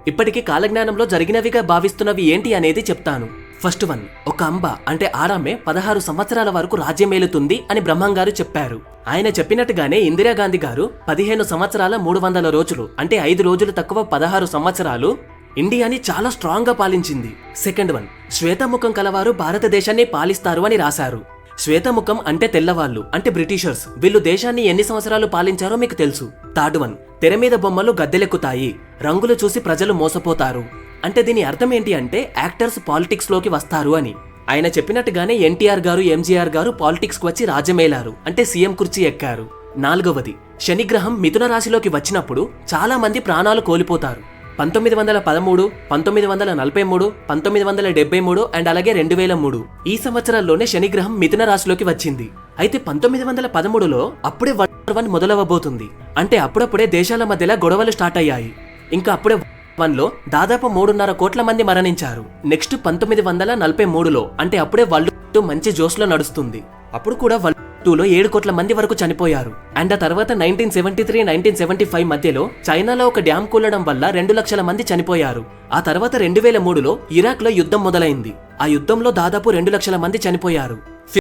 ఇప్పటికి కాలజ్ఞానంలో జరిగినవిగా భావిస్తున్నవి ఏంటి అనేది చెప్తాను. ఫస్ట్ వన్, ఒక అంబ అంటే ఆరామే 16 సంవత్సరాల వరకు రాజ్యమేలుతుంది అని బ్రహ్మంగారు చెప్పారు. ఆయన చెప్పినట్టుగానే ఇందిరాగాంధీ గారు 15 సంవత్సరాల 300 రోజులు అంటే 5 రోజులు తక్కువ 16 సంవత్సరాలు ఇండియాని చాలా స్ట్రాంగ్ గా పాలించింది. సెకండ్ వన్, శ్వేతముఖం కలవారు భారతదేశాన్ని పాలిస్తారు అని రాశారు. శ్వేతముఖం అంటే తెల్లవాళ్ళు అంటే బ్రిటిషర్స్. వీళ్ళు దేశాన్ని ఎన్ని సంవత్సరాలు పాలించారో మీకు తెలుసు. థర్డ్ వన్, తెర మీద బొమ్మలు గద్దెలెక్కుతాయి, రంగులు చూసి ప్రజలు మోసపోతారు. అంటే దీని అర్థం ఏంటి అంటే యాక్టర్స్ పాలిటిక్స్ లోకి వస్తారు అని. ఆయన చెప్పినట్టుగానే ఎన్టీఆర్ గారు, ఎంజీఆర్ గారు పాలిటిక్స్ కు వచ్చి రాజ్యమేలారు అంటే సీఎం కుర్చీ ఎక్కారు. నాలుగవది, శనిగ్రహం మిథున రాశిలోకి వచ్చినప్పుడు చాలా మంది ప్రాణాలు కోల్పోతారు. 1913, 1943, 1973 అండ్ అలాగే 2003 ఈ సంవత్సరాల్లోనే శనిగ్రహం మిథున రాశిలోకి వచ్చింది. అయితే 1913లో అప్పుడే వరల్డ్ వార్ మొదలవబోతుంది. అంటే అప్పుడప్పుడే దేశాల మధ్యలో గొడవలు స్టార్ట్ అయ్యాయి. ఇంకా అప్పుడే లో దాదాపు 3.5 కోట్ల మంది మరణించారు. నెక్స్ట్ 1943లో అంటే అప్పుడే వరల్డ్ మంచి జోష్లో నడుస్తుంది. అప్పుడు కూడా వరల్డ్ 2లో 7 కోట్ల మంది వరకు చనిపోయారు. అండ్ ఆ తర్వాత 1973, 1975 మధ్యలో చైనాలో ఒక డ్యామ్ కూలడం వల్ల 2 లక్షల మంది చనిపోయారు. ఆ తర్వాత 2003లో ఇరాక్ లో యుద్ధం మొదలైంది. ఆ యుద్ధంలో దాదాపు 2 లక్షల మంది చనిపోయారు.